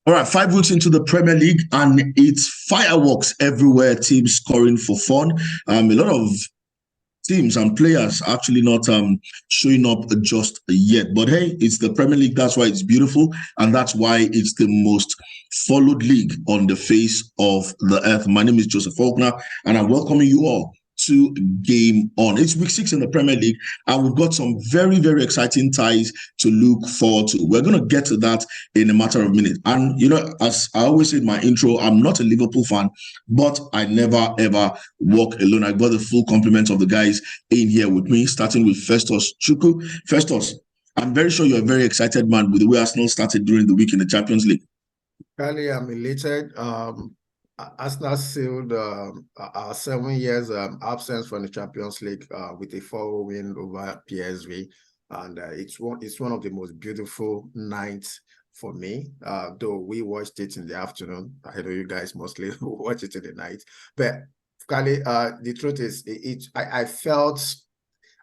All right, 5 weeks into the Premier League, and it's fireworks everywhere. Teams scoring for fun. A lot of teams and players actually not showing up just yet. But hey, it's the Premier League. That's why it's beautiful, and that's why it's the most followed league on the face of the earth. My name is Joseph Faulkner, and I'm welcoming you all to Game On. It's week 6 in the Premier League, and we've got some very, very exciting ties to look forward to. We're going to get to that in a matter of minutes. And, you know, as I always say in my intro, I'm not a Liverpool fan, but I never, ever walk alone. I got the full complement of the guys in here with me, starting with Festus Chuku. Festus, I'm very sure you're a very excited man with the way Arsenal started during the week in the Champions League. Carly, I'm elated. Arsenal sealed our 7 years absence from the Champions League with a 4-0 win over PSV, and it's one of the most beautiful nights for me. Though we watched it in the afternoon, I know you guys mostly watch it in the night. But Carly, the truth is,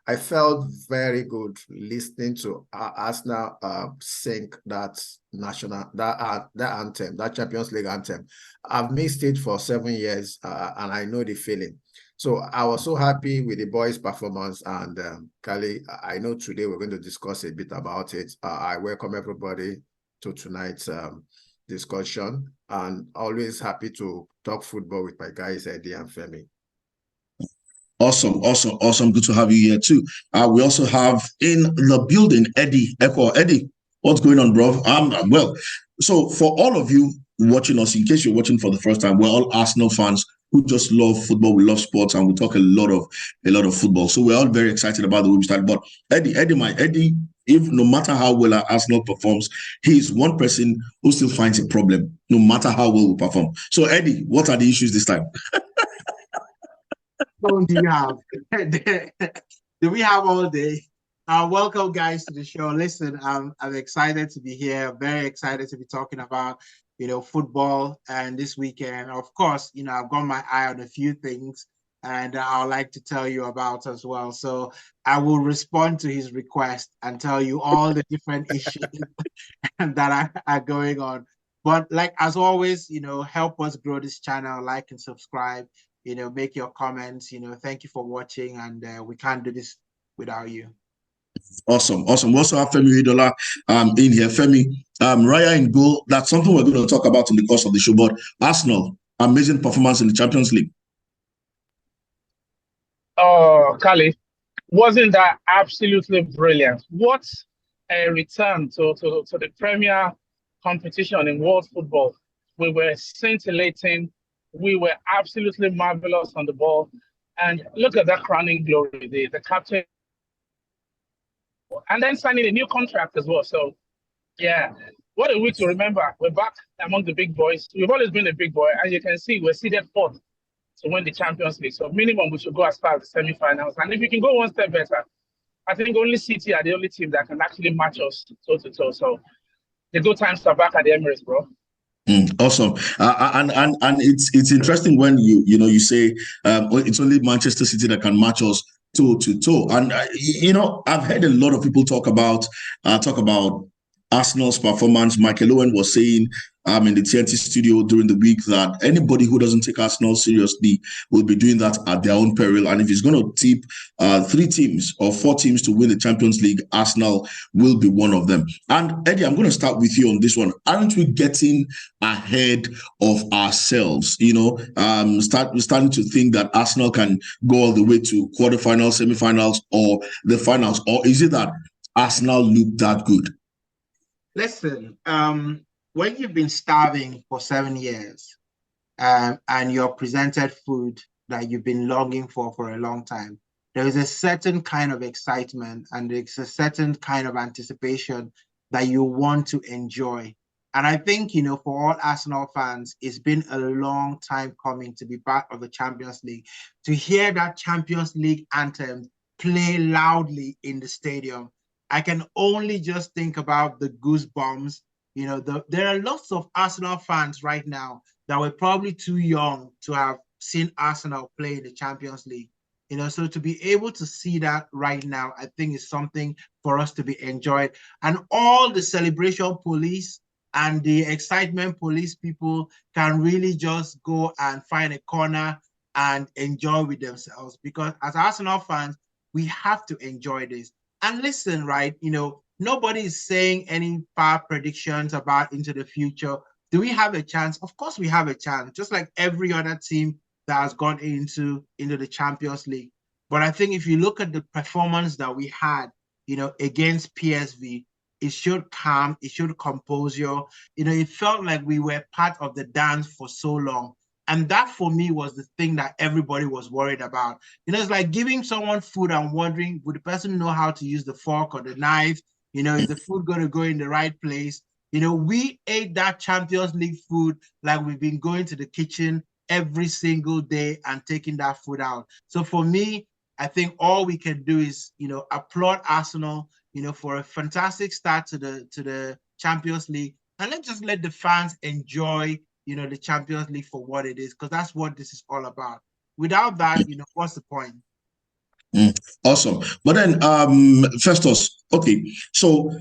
I felt very good listening to Arsenal sing that anthem, that Champions League anthem. I've missed it for 7 years, and I know the feeling. So I was so happy with the boys' performance. And Kali, I know today we're going to discuss a bit about it. I welcome everybody to tonight's discussion, and always happy to talk football with my guys Eddie and Femi. Awesome. Good to have you here too. We also have in the building Eddie Echo. Eddie, what's going on, bro? Well, so for all of you watching us, in case you're watching for the first time, we're all Arsenal fans who just love football. We love sports, and we talk a lot of football. So we're all very excited about the way we started. But Eddie, if no matter how well our Arsenal performs, he's one person who still finds a problem, no matter how well we perform. So Eddie, what are the issues this time? Do you have? Do we have all day? Welcome, guys, to the show. Listen, I'm excited to be here. Very excited to be talking about, football and this weekend. Of course, I've got my eye on a few things, and I'd like to tell you about as well. So I will respond to his request and tell you all the different issues that are going on. But like as always, help us grow this channel. Like and subscribe. Make your comments, thank you for watching, and we can't do this without you. Awesome. We also have Femi Idola in here. Femi, Raya in goal. That's something we're going to talk about in the course of the show. But Arsenal, amazing performance in the Champions League. Oh, Kali, wasn't that absolutely brilliant? What a return to the premier competition in world football. We were scintillating. We were absolutely marvelous on the ball. And look at that crowning glory, the captain. And then signing a new contract as well. So, yeah, what a week to remember. We're back among the big boys. We've always been a big boy. As you can see, we're seeded 4th to win the Champions League. So, minimum, we should go as far as the semi-finals. And if we can go one step better, I think only City are the only team that can actually match us toe-to-toe. So, the good times are back at the Emirates, bro. Awesome. And it's interesting when you say it's only Manchester City that can match us toe to toe. And I've heard a lot of people talk about Arsenal's performance. Michael Owen was saying in the TNT studio during the week that anybody who doesn't take Arsenal seriously will be doing that at their own peril. And if he's going to tip 3 teams or 4 teams to win the Champions League, Arsenal will be one of them. And Eddie, I'm going to start with you on this one. Aren't we getting ahead of ourselves? Starting to think that Arsenal can go all the way to quarterfinals, semifinals, or the finals? Or is it that Arsenal look that good? Listen, when you've been starving for 7 years and you're presented food that you've been longing for a long time, there is a certain kind of excitement and there's a certain kind of anticipation that you want to enjoy. And I think, for all Arsenal fans, it's been a long time coming to be part of the Champions League, to hear that Champions League anthem play loudly in the stadium. I can only just think about the goosebumps. There are lots of Arsenal fans right now that were probably too young to have seen Arsenal play in the Champions League. So to be able to see that right now, I think is something for us to be enjoyed. And all the celebration police and the excitement police people can really just go and find a corner and enjoy with themselves. Because as Arsenal fans, we have to enjoy this. And listen, right, you know, nobody is saying any far predictions about into the future. Do we have a chance? Of course we have a chance, just like every other team that has gone into the Champions League. But I think if you look at the performance that we had, you know, against PSV, it showed calm, it showed composure. You know, it felt like we were part of the dance for so long. And that for me was the thing that everybody was worried about. You know, it's like giving someone food and wondering, would the person know how to use the fork or the knife? You know, is the food going to go in the right place? You know, we ate that Champions League food like we've been going to the kitchen every single day and taking that food out. So for me, I think all we can do is, you know, applaud Arsenal, you know, for a fantastic start to the Champions League. And let's just let the fans enjoy, you know, the Champions League for what it is, because that's what this is all about. Without that, you know, what's the point? Awesome. But then, Festus, okay, so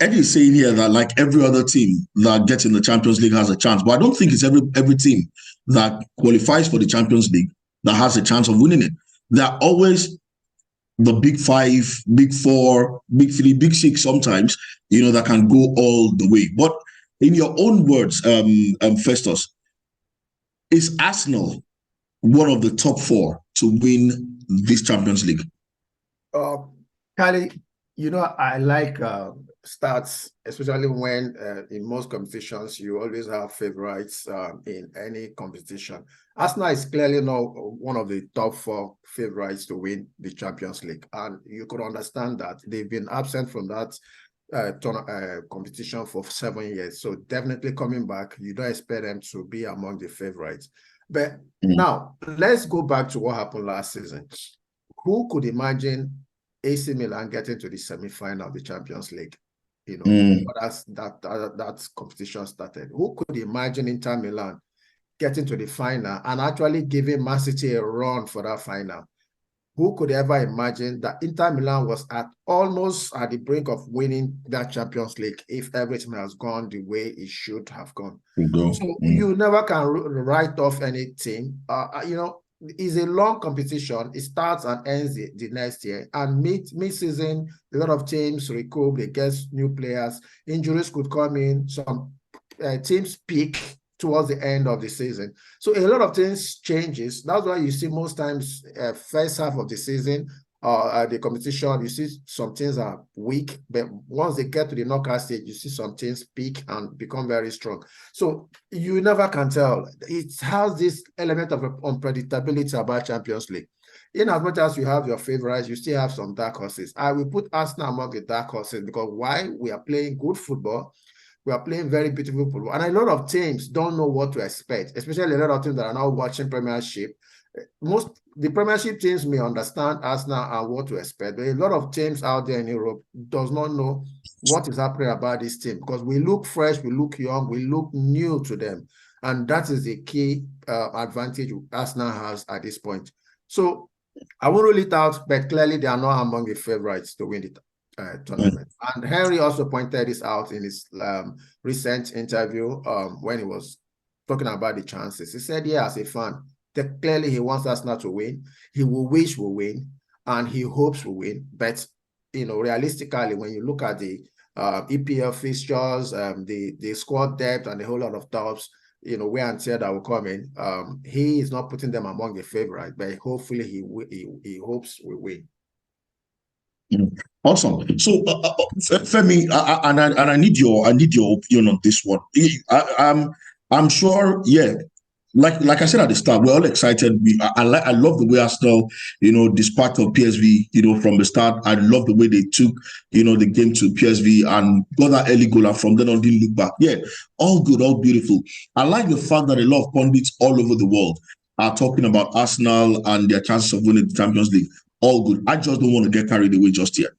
Eddie is saying here that like every other team that gets in the Champions League has a chance, but I don't think it's every team that qualifies for the Champions League that has a chance of winning it. There are always the big five, big four, big three, big six sometimes, you know, that can go all the way. But in your own words, Festus, is Arsenal one of the top four to win this Champions League? Kali, you know, I like stats, especially when in most competitions, you always have favorites in any competition. Arsenal is clearly not one of the top four favorites to win the Champions League. And you could understand that they've been absent from that competition for 7 years. So definitely coming back, you don't expect them to be among the favorites. But now, let's go back to what happened last season. Who could imagine AC Milan getting to the semi-final of the Champions League? You know, that competition started. Who could imagine Inter Milan getting to the final and actually giving Man City a run for that final? Who could ever imagine that Inter Milan was almost at the brink of winning that Champions League if everything has gone the way it should have gone? So you never can write off any team. You know, it's a long competition. It starts and ends the next year. And mid-season, a lot of teams recoup, they get new players. Injuries could come in. Some teams peak towards the end of the season. So a lot of things changes. That's why you see most times first half of the season, the competition, you see some teams are weak, but once they get to the knockout stage, you see some teams peak and become very strong. So you never can tell. It has this element of unpredictability about Champions League. In as much as you have your favorites, you still have some dark horses. I will put Arsenal among the dark horses because why? We are playing good football. We are playing very beautiful football. And a lot of teams don't know what to expect, especially a lot of teams that are now watching Premiership. The Premiership teams may understand Arsenal and what to expect, but a lot of teams out there in Europe does not know what is happening about this team because we look fresh, we look young, we look new to them. And that is the key advantage Arsenal has at this point. So I won't rule it out, but clearly they are not among the favorites to win the tournament. And Henry also pointed this out in his recent interview when he was talking about the chances. He said, yeah, as a fan, that clearly he wants Arsenal to win. He will wish we win, and he hopes we win. But, you know, realistically, when you look at the EPL fixtures, the squad depth and a whole lot of tops, you know, wear and tear that will come in, he is not putting them among the favorites, but hopefully he hopes we win. Awesome. So, Femi, and I need your opinion on this one. I'm sure, yeah. Like I said at the start, we're all excited. I love the way Arsenal, you know, despite of PSV, you know, from the start. I love the way they took, you know, the game to PSV and got that early goal, and from then on didn't look back. Yeah, all good, all beautiful. I like the fact that a lot of pundits all over the world are talking about Arsenal and their chances of winning the Champions League. All good. I just don't want to get carried away just yet.